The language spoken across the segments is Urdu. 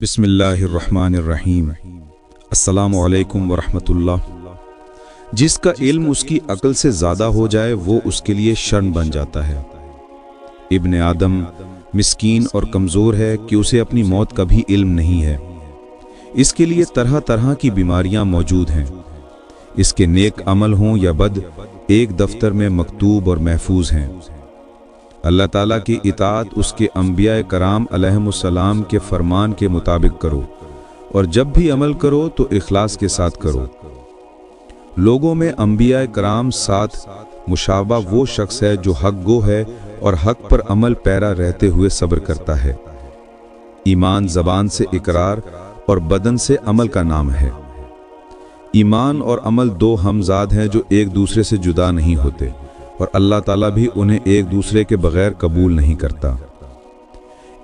بسم اللہ الرحمن الرحیم۔ السلام علیکم ورحمۃ اللہ۔ جس کا علم اس کی عقل سے زیادہ ہو جائے وہ اس کے لیے شرم بن جاتا ہے۔ ابن آدم مسکین اور کمزور ہے کہ اسے اپنی موت کا بھی علم نہیں ہے۔ اس کے لیے طرح طرح کی بیماریاں موجود ہیں۔ اس کے نیک عمل ہوں یا بد، ایک دفتر میں مکتوب اور محفوظ ہیں۔ اللہ تعالیٰ کی اطاعت اس کے انبیاء کرام علیہم السلام کے فرمان کے مطابق کرو، اور جب بھی عمل کرو تو اخلاص کے ساتھ کرو۔ لوگوں میں انبیاء کرام ساتھ مشابہ وہ شخص ہے جو حق گو ہے اور حق پر عمل پیرا رہتے ہوئے صبر کرتا ہے۔ ایمان زبان سے اقرار اور بدن سے عمل کا نام ہے۔ ایمان اور عمل دو ہمزاد ہیں جو ایک دوسرے سے جدا نہیں ہوتے، اور اللہ تعالیٰ بھی انہیں ایک دوسرے کے بغیر قبول نہیں کرتا۔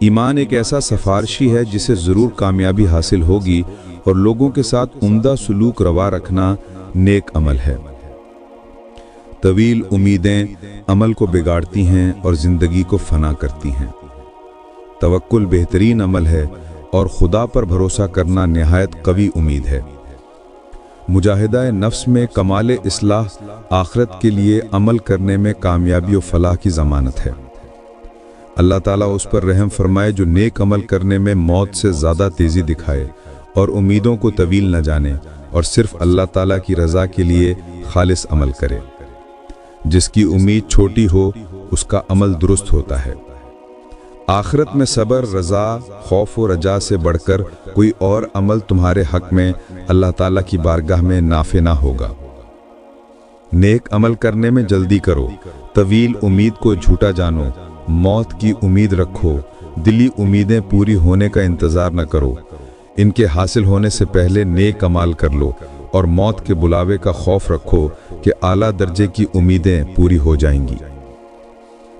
ایمان ایک ایسا سفارشی ہے جسے ضرور کامیابی حاصل ہوگی، اور لوگوں کے ساتھ عمدہ سلوک روا رکھنا نیک عمل ہے۔ طویل امیدیں عمل کو بگاڑتی ہیں اور زندگی کو فنا کرتی ہیں۔ توکل بہترین عمل ہے، اور خدا پر بھروسہ کرنا نہایت قوی امید ہے۔ مجاہدہ نفس میں کمال اصلاح آخرت کے لیے عمل کرنے میں کامیابی و فلاح کی ضمانت ہے۔ اللہ تعالیٰ اس پر رحم فرمائے جو نیک عمل کرنے میں موت سے زیادہ تیزی دکھائے اور امیدوں کو طویل نہ جانے، اور صرف اللہ تعالیٰ کی رضا کے لیے خالص عمل کرے۔ جس کی امید چھوٹی ہو اس کا عمل درست ہوتا ہے۔ آخرت میں صبر، رضا، خوف و رجا سے بڑھ کر کوئی اور عمل تمہارے حق میں اللہ تعالیٰ کی بارگاہ میں نافع نہ ہوگا۔ نیک عمل کرنے میں جلدی کرو، طویل امید کو جھوٹا جانو، موت کی امید رکھو، دلی امیدیں پوری ہونے کا انتظار نہ کرو، ان کے حاصل ہونے سے پہلے نیک عمل کر لو، اور موت کے بلاوے کا خوف رکھو کہ اعلیٰ درجے کی امیدیں پوری ہو جائیں گی۔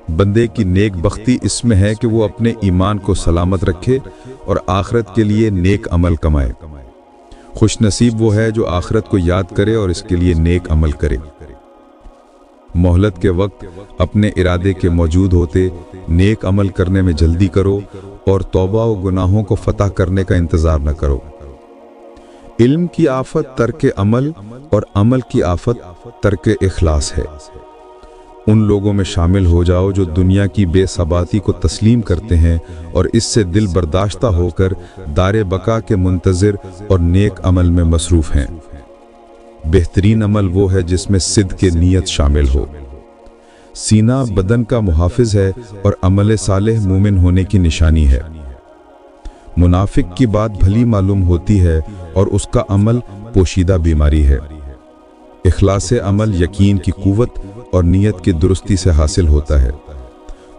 بندے کی نیک بختی اس میں ہے کہ وہ اپنے ایمان کو سلامت رکھے اور آخرت کے لیے نیک عمل کمائے۔ خوش نصیب وہ ہے جو آخرت کو یاد کرے اور اس کے لیے نیک عمل کرے۔ مہلت کے وقت اپنے ارادے کے موجود ہوتے نیک عمل کرنے میں جلدی کرو، اور توبہ و گناہوں کو فتح کرنے کا انتظار نہ کرو۔ علم کی آفت ترک عمل، اور عمل کی آفت ترک اخلاص ہے۔ ان لوگوں میں شامل ہو جاؤ جو دنیا کی بے ثباتی کو تسلیم کرتے ہیں اور اس سے دل برداشتہ ہو کر دار بقا کے منتظر اور نیک عمل میں مصروف ہیں۔ بہترین عمل وہ ہے جس میں صدق کی نیت شامل ہو۔ سینہ بدن کا محافظ ہے اور عمل صالح مومن ہونے کی نشانی ہے۔ منافق کی بات بھلی معلوم ہوتی ہے اور اس کا عمل پوشیدہ بیماری ہے۔ اخلاص عمل یقین کی قوت اور نیت کی درستی سے حاصل ہوتا ہے،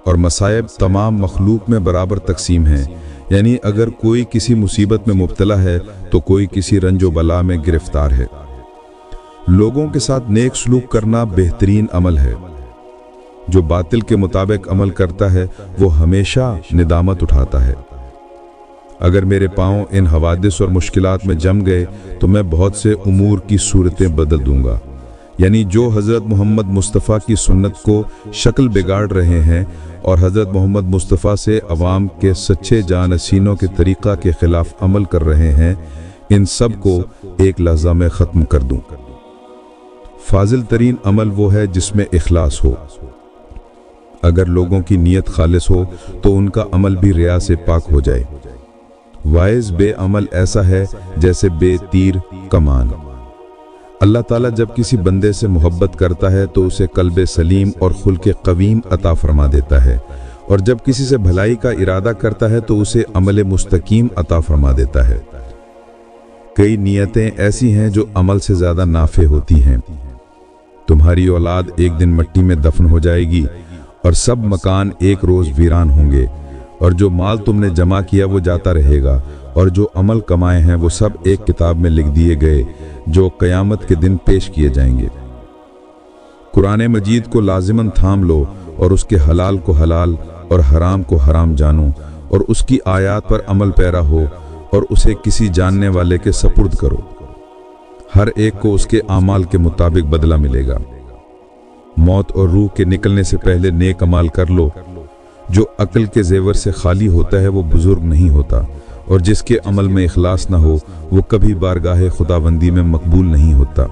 اور مصائب تمام مخلوق میں برابر تقسیم ہیں، یعنی اگر کوئی کسی مصیبت میں مبتلا ہے تو کوئی کسی رنج و بلا میں گرفتار ہے۔ لوگوں کے ساتھ نیک سلوک کرنا بہترین عمل ہے۔ جو باطل کے مطابق عمل کرتا ہے وہ ہمیشہ ندامت اٹھاتا ہے۔ اگر میرے پاؤں ان حوادث اور مشکلات میں جم گئے تو میں بہت سے امور کی صورتیں بدل دوں گا، یعنی جو حضرت محمد مصطفیٰ کی سنت کو شکل بگاڑ رہے ہیں اور حضرت محمد مصطفیٰ سے عوام کے سچے جانشینوں کے طریقہ کے خلاف عمل کر رہے ہیں، ان سب کو ایک لحظہ میں ختم کر دوں۔ فاضل ترین عمل وہ ہے جس میں اخلاص ہو۔ اگر لوگوں کی نیت خالص ہو تو ان کا عمل بھی ریا سے پاک ہو جائے۔ وائز بے عمل ایسا ہے جیسے بے تیر کمان۔ اللہ تعالیٰ جب کسی بندے سے محبت کرتا ہے تو اسے قلب سلیم اور خلق قویم عطا فرما دیتا ہے، اور جب کسی سے بھلائی کا ارادہ کرتا ہے تو اسے عمل مستقیم عطا فرما دیتا ہے۔ کئی نیتیں ایسی ہیں جو عمل سے زیادہ نافع ہوتی ہیں۔ تمہاری اولاد ایک دن مٹی میں دفن ہو جائے گی، اور سب مکان ایک روز ویران ہوں گے، اور جو مال تم نے جمع کیا وہ جاتا رہے گا، اور جو عمل کمائے ہیں وہ سب ایک کتاب میں لکھ دیے گئے جو قیامت کے دن پیش کیے جائیں گے۔ قرآن مجید کو لازماً تھام لو، اور اس کے حلال کو حلال اور حرام کو حرام جانو، اور اس کی آیات پر عمل پیرا ہو، اور اسے کسی جاننے والے کے سپرد کرو۔ ہر ایک کو اس کے اعمال کے مطابق بدلہ ملے گا۔ موت اور روح کے نکلنے سے پہلے نیک عمل کر لو۔ جو عقل کے زیور سے خالی ہوتا ہے وہ بزرگ نہیں ہوتا، اور جس کے عمل میں اخلاص نہ ہو وہ کبھی بارگاہ خداوندی میں مقبول نہیں ہوتا۔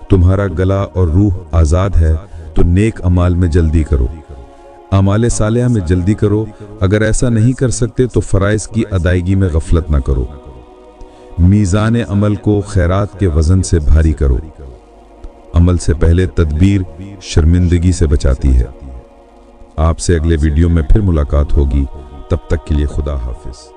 تمہارا گلا اور روح آزاد ہے تو نیک اعمال میں جلدی کرو، اعمال صالحہ میں جلدی کرو۔ اگر ایسا نہیں کر سکتے تو فرائض کی ادائیگی میں غفلت نہ کرو۔ میزان عمل کو خیرات کے وزن سے بھاری کرو۔ عمل سے پہلے تدبیر شرمندگی سے بچاتی ہے۔ آپ سے اگلے ویڈیو میں پھر ملاقات ہوگی، تب تک کے لیے خدا حافظ۔